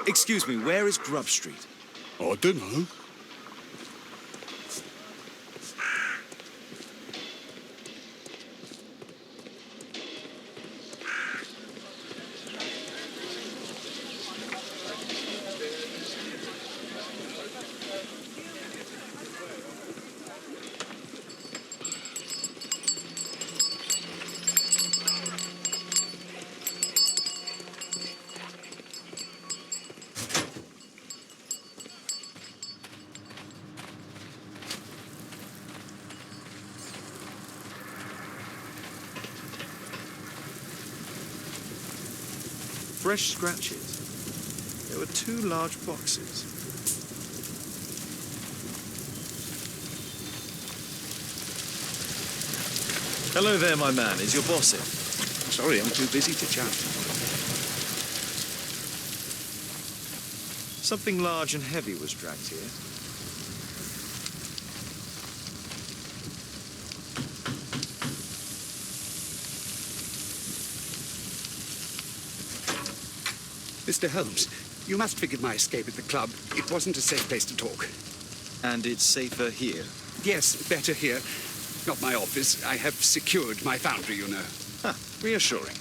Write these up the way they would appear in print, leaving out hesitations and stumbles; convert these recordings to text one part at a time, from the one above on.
Excuse me, where is Grub Street? I don't know. Fresh scratches. There were 2 large boxes. Hello there, my man. Is your boss in? Sorry, I'm too busy to chat. Something large and heavy was dragged here. Mr. Holmes, you must forgive my escape at the club. It wasn't a safe place to talk. And it's safer here? Yes, better here. Not my office. I have secured my foundry, you know. Ah, reassuring.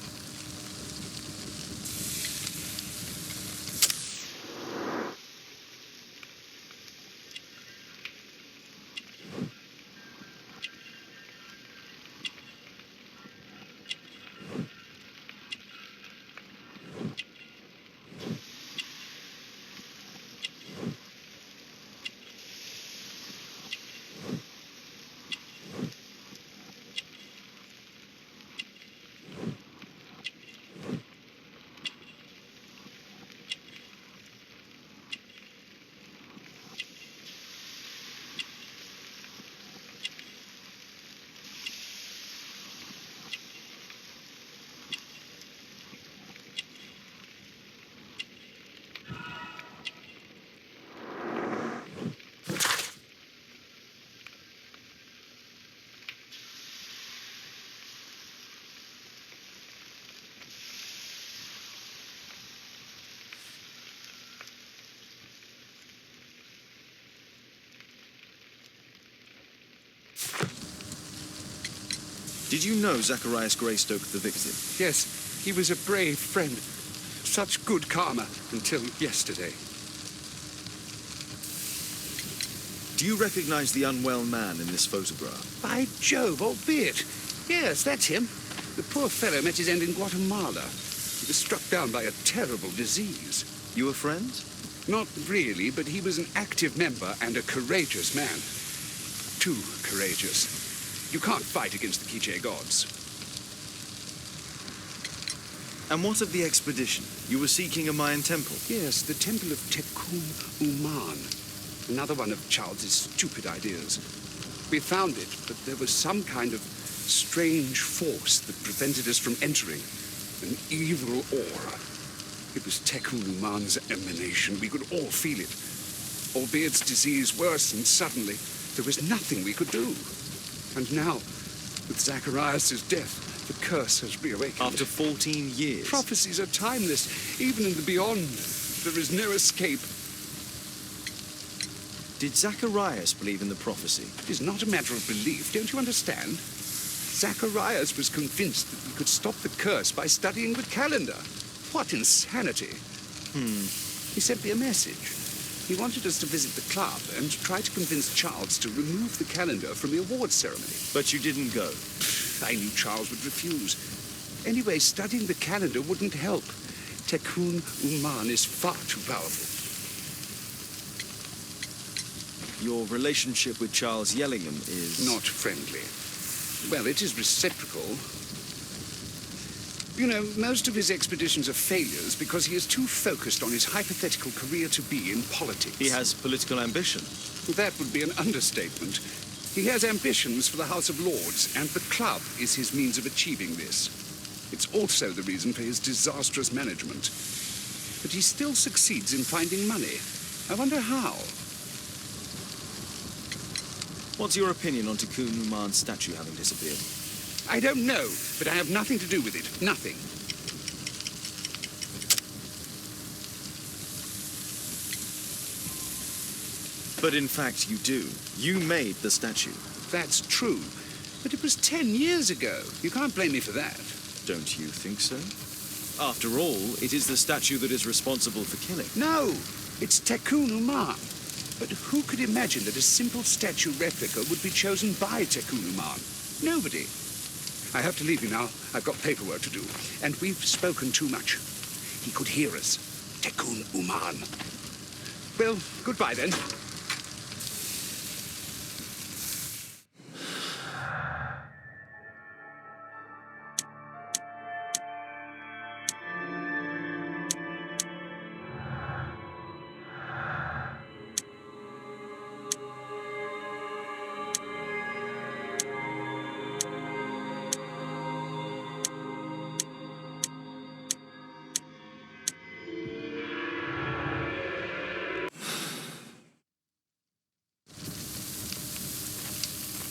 Did you know Zacharias Greystoke, the victim? Yes, he was a brave friend. Such good karma until yesterday. Do you recognize the unwell man in this photograph? By Jove, albeit. Yes, that's him. The poor fellow met his end in Guatemala. He was struck down by a terrible disease. You were friends? Not really, but he was an active member and a courageous man. Too courageous. You can't fight against the Quiche gods. And what of the expedition? You were seeking a Mayan temple? Yes, the temple of Tekun Uman. Another one of Charles's stupid ideas. We found it, but there was some kind of strange force that prevented us from entering. An evil aura. It was Tekun Uman's emanation. We could all feel it. Albiet's disease worsened suddenly. There was nothing we could do. And now, with Zacharias' death, the curse has reawakened. After 14 years? Prophecies are timeless. Even in the beyond, there is no escape. Did Zacharias believe in the prophecy? It is not a matter of belief, don't you understand? Zacharias was convinced that we could stop the curse by studying the calendar. What insanity. He sent me a message. He wanted us to visit the club and try to convince Charles to remove the calendar from the awards ceremony. But you didn't go? I knew Charles would refuse. Anyway, studying the calendar wouldn't help. Tekun Uman is far too powerful. Your relationship with Charles Yellingham is... Not friendly. Well, it is reciprocal. You know, most of his expeditions are failures because he is too focused on his hypothetical career to be in politics. He has political ambition. That would be an understatement. He has ambitions for the House of Lords, and the club is his means of achieving this. It's also the reason for his disastrous management. But he still succeeds in finding money. I wonder how. What's your opinion on Tekun Uman's statue having disappeared? I don't know, but I have nothing to do with it. Nothing. But in fact, you do. You made the statue. That's true. But it was 10 years ago. You can't blame me for that. Don't you think so? After all, it is the statue that is responsible for killing. No, it's Tekun Uman. But who could imagine that a simple statue replica would be chosen by Tekun Uman? Nobody. I have to leave you now. I've got paperwork to do. And we've spoken too much. He could hear us. Tekun Uman. Well, goodbye then.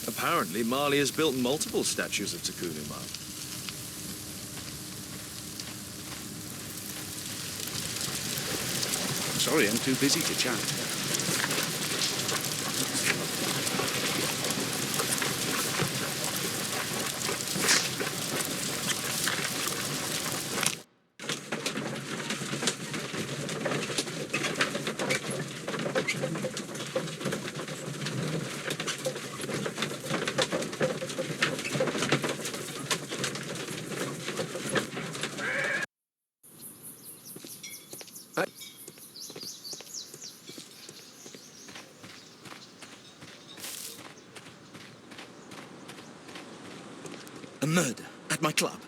Apparently, Marley has built multiple statues of Takunuman. Sorry, I'm too busy to chat. A murder at my club.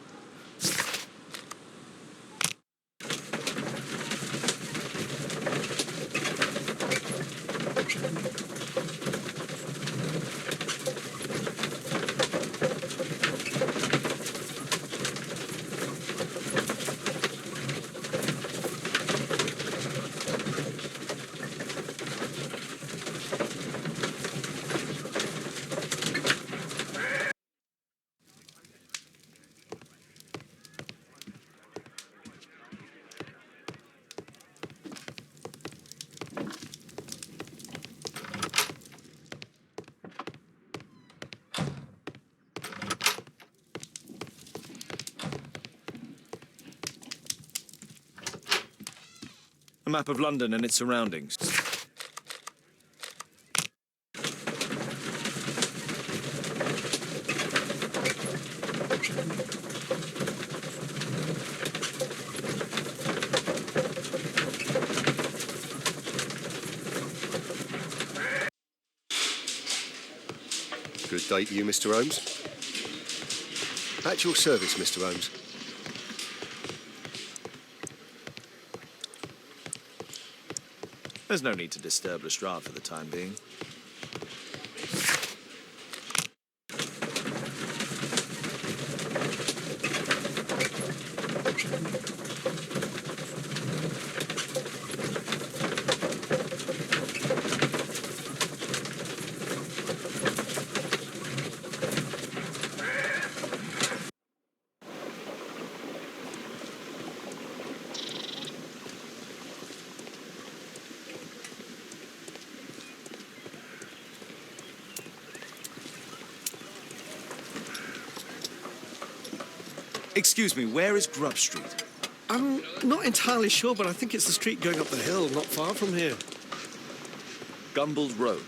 A map of London and its surroundings. Good day to you, Mr. Holmes. At your service, Mr. Holmes. There's no need to disturb Lestrade for the time being. Excuse me, where is Grub Street? I'm not entirely sure, but I think it's the street going up the hill, not far from here. Gumballs Road.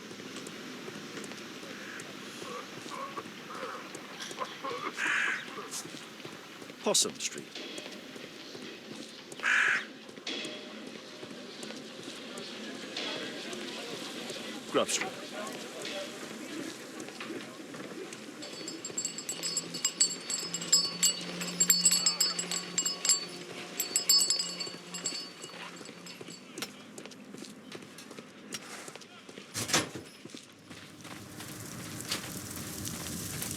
Possum Street. Grub Street.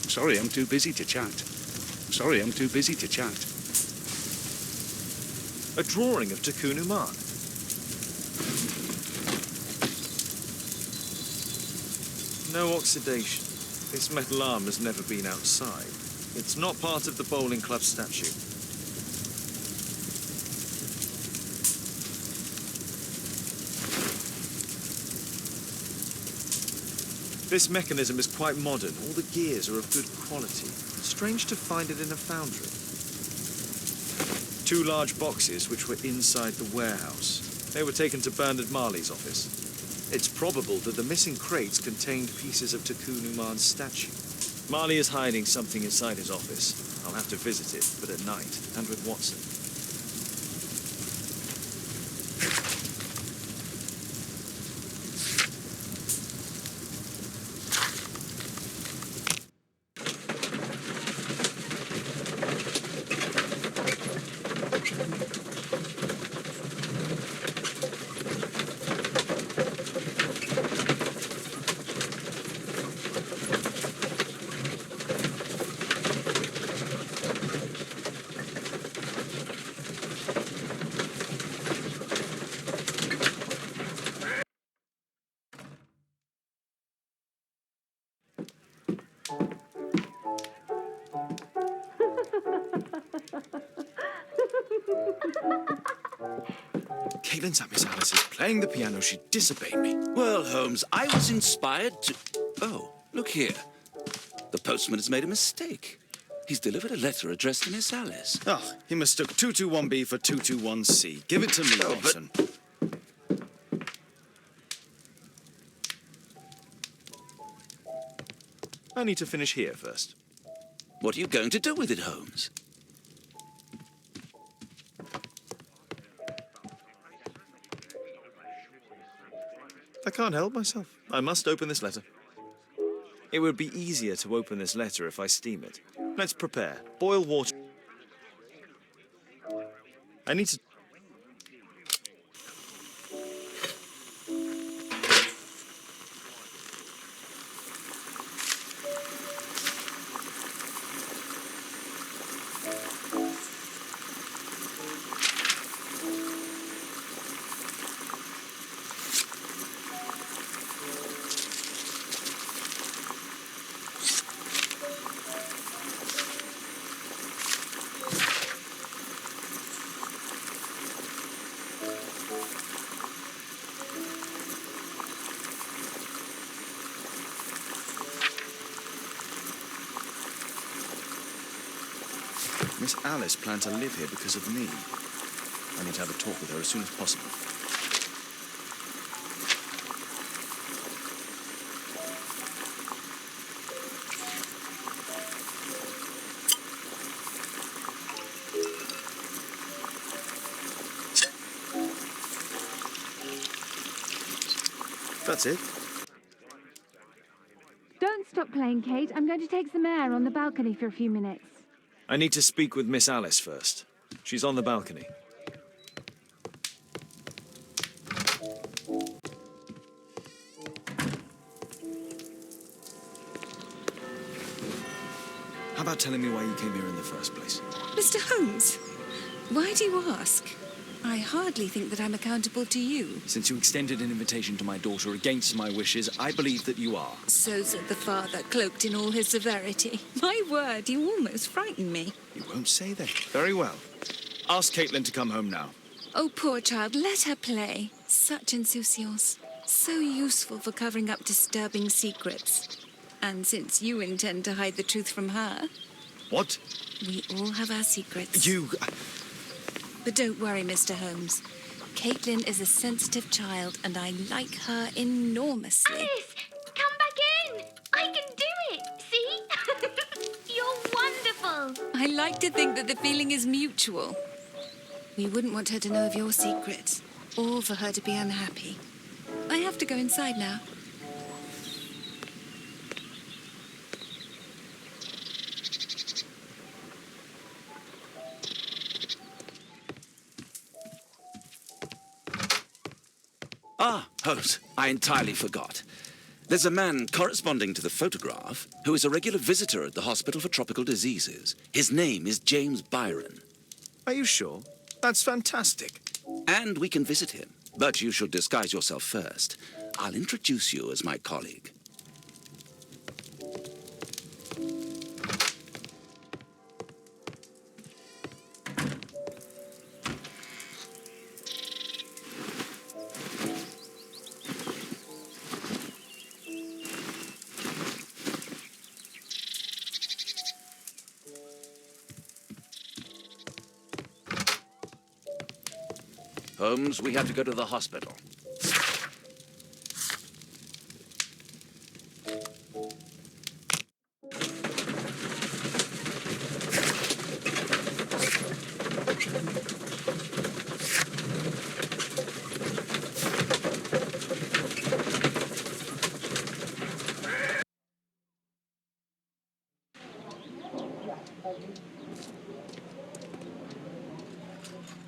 Sorry, I'm too busy to chat. Sorry, I'm too busy to chat. A drawing of Takunuman. No oxidation. This metal arm has never been outside. It's not part of the bowling club statue. This mechanism is quite modern. All the gears are of good quality. Strange to find it in a foundry. 2 large boxes which were inside the warehouse. They were taken to Bernard Marley's office. It's probable that the missing crates contained pieces of Tikkun Uman's statue. Marley is hiding something inside his office. I'll have to visit it, but at night, and with Watson. Caitlin's at Miss Alice's playing the piano. She disobeyed me. Well, Holmes, I was inspired to... Oh, look here. The postman has made a mistake. He's delivered a letter addressed to Miss Alice. Oh, he mistook 221B for 221C. Give it to me, Oh, but- Watson. I need to finish here first. What are you going to do with it, Holmes? I can't help myself. I must open this letter. It would be easier to open this letter if I steam it. Let's prepare. Boil water. I need to... Miss Alice planned to live here because of me. I need to have a talk with her as soon as possible. That's it. Don't stop playing, Kate. I'm going to take some air on the balcony for a few minutes. I need to speak with Miss Alice first. She's on the balcony. How about telling me why you came here in the first place? Mr. Holmes, why do you ask? I hardly think that I'm accountable to you. Since you extended an invitation to my daughter against my wishes, I believe that you are. So said the father, cloaked in all his severity. My word, you almost frightened me. You won't say that. Very well. Ask Caitlin to come home now. Oh, poor child, let her play. Such insouciance. So useful for covering up disturbing secrets. And since you intend to hide the truth from her, What? we all have our secrets. You... But don't worry, Mr. Holmes. Caitlin is a sensitive child, and I like her enormously. Alice, come back in. I can do it. See? You're wonderful. I like to think that the feeling is mutual. We wouldn't want her to know of your secrets, or for her to be unhappy. I have to go inside now. Ah, Holmes, I entirely forgot. There's a man corresponding to the photograph who is a regular visitor at the Hospital for Tropical Diseases. His name is James Byron. Are you sure? That's fantastic. And we can visit him. But you should disguise yourself first. I'll introduce you as my colleague. Holmes, we have to go to the hospital.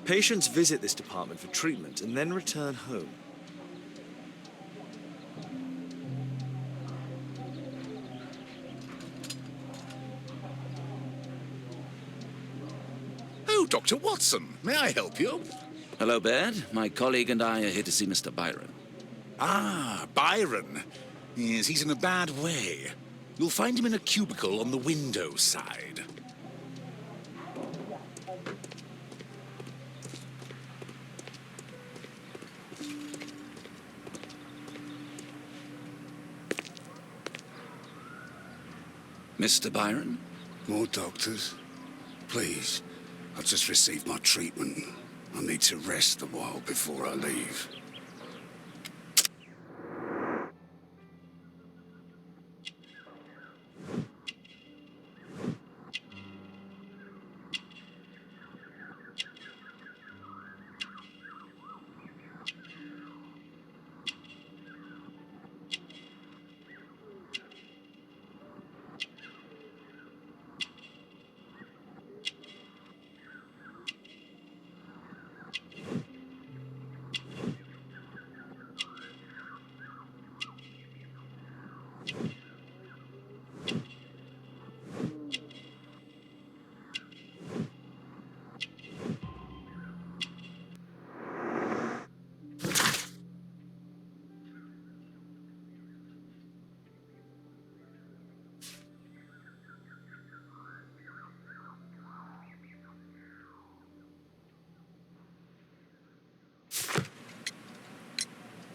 Patients visit this department for treatment and then return home. Oh, Dr. Watson, may I help you? Hello, Baird. My colleague and I are here to see Mr. Byron. Ah, Byron. Yes, he's in a bad way. You'll find him in a cubicle on the window side. Mr. Byron? More doctors? Please. I've just received my treatment. I need to rest a while before I leave.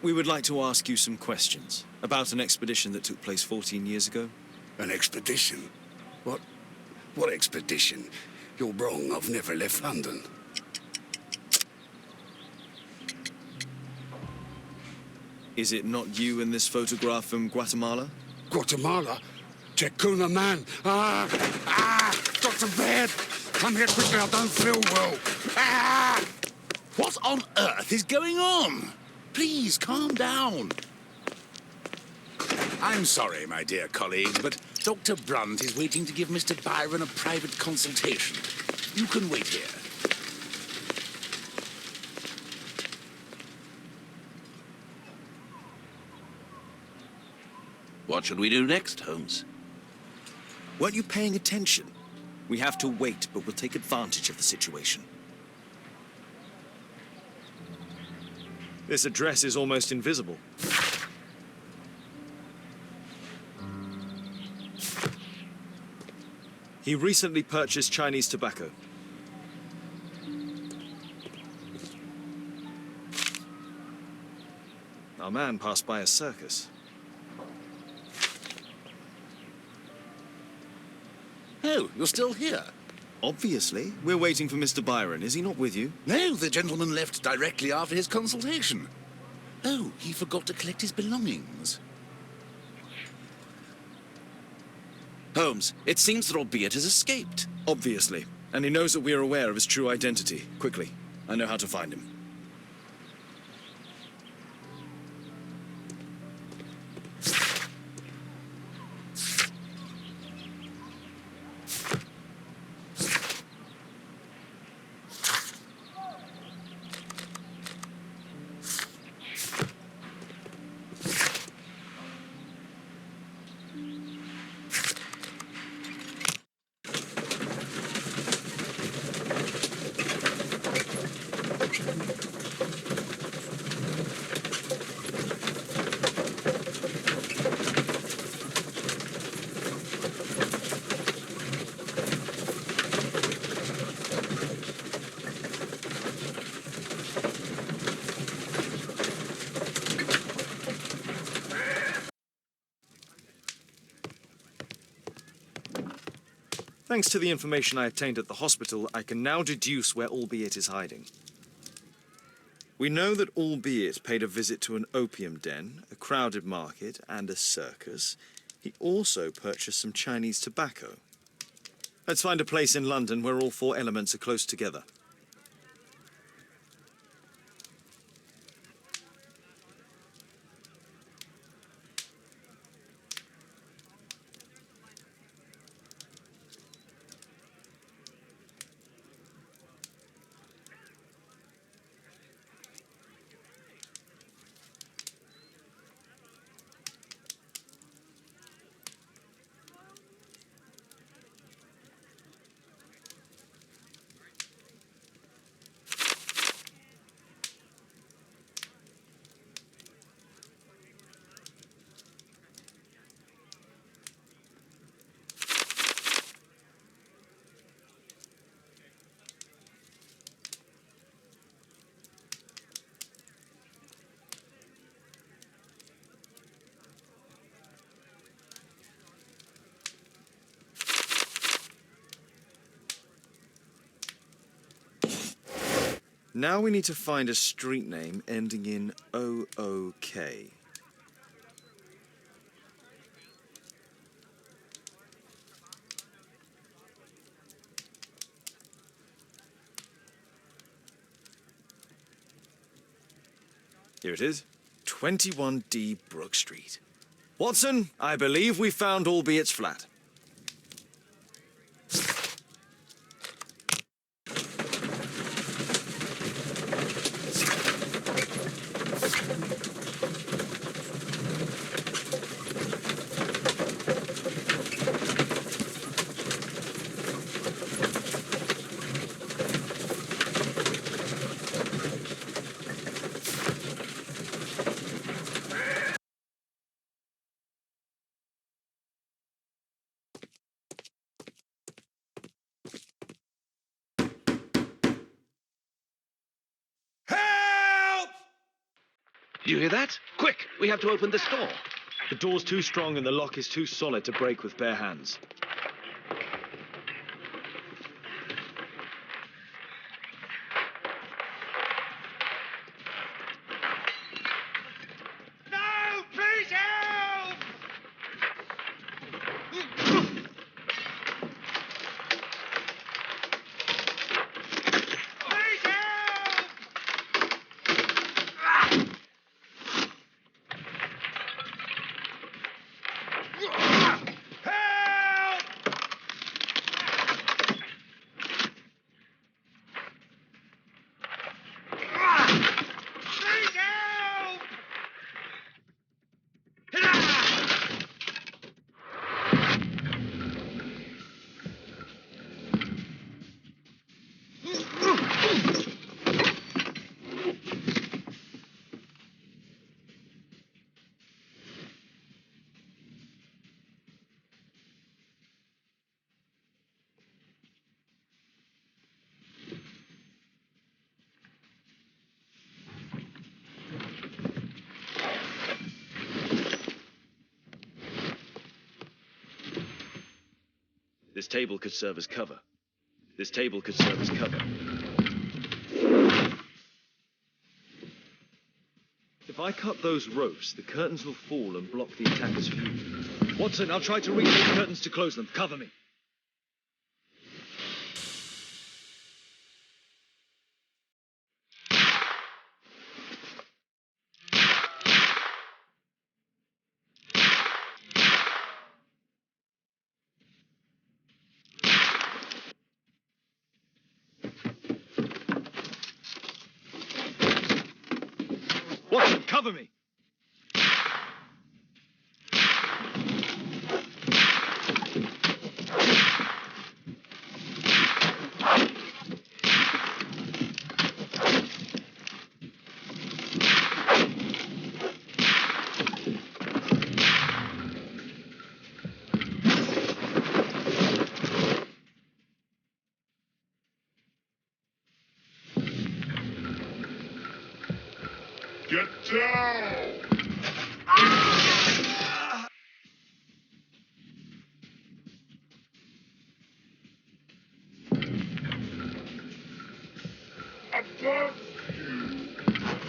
We would like to ask you some questions about an expedition that took place 14 years ago. An expedition? What expedition? You're wrong. I've never left London. Is it not you in this photograph from Guatemala? Guatemala? Checuna man. Dr. Baird, come here quickly. I don't feel well. What on earth is going on? Please, calm down. I'm sorry, my dear colleague, but Dr. Brunt is waiting to give Mr. Byron a private consultation. You can wait here. What should we do next, Holmes? Weren't you paying attention? We have to wait, but we'll take advantage of the situation. This address is almost invisible. He recently purchased Chinese tobacco. Our man passed by a circus. Oh, you're still here? Obviously. We're waiting for Mr. Byron. Is he not with you? No, the gentleman left directly after his consultation. Oh, he forgot to collect his belongings. Holmes, it seems that Albeit has escaped. Obviously. And he knows that we are aware of his true identity. Quickly. I know how to find him. Thanks to the information I obtained at the hospital, I can now deduce where Albeit is hiding. We know that albeit paid a visit to an opium den, a crowded market, and a circus, he also purchased some Chinese tobacco. Let's find a place in London where all four elements are close together. Now we need to find a street name ending in OOK. Here it is. 21D Brook Street. Watson, I believe we found Albeit's flat. Do you hear that? Quick, we have to open this door. The door's too strong and the lock is too solid to break with bare hands. No! Please help! Please help! This table could serve as cover. This table could serve as cover. If I cut those ropes, the curtains will fall and block the attacker's view. Watson, I'll try to reach those curtains to close them. Cover me. Watson, cover me! Get down! Above you!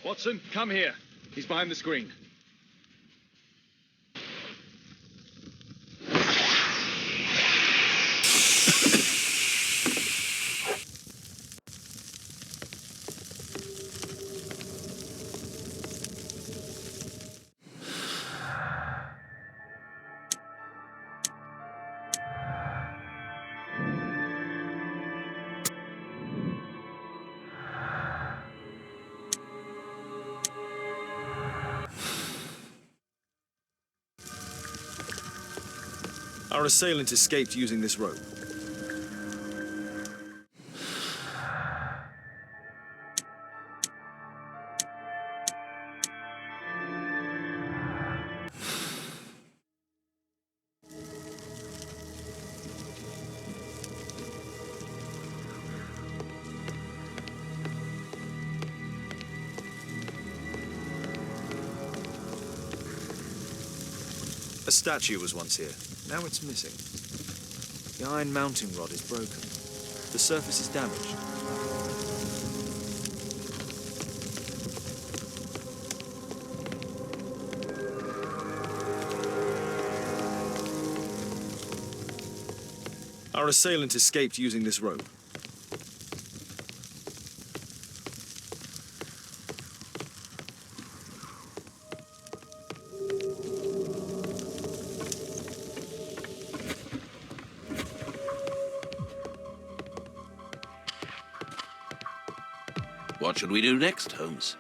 Watson, come here. He's behind the screen. Our assailant escaped using this rope. A statue was once here. Now it's missing. The iron mounting rod is broken. The surface is damaged. Our assailant escaped using this rope. What should we do next, Holmes?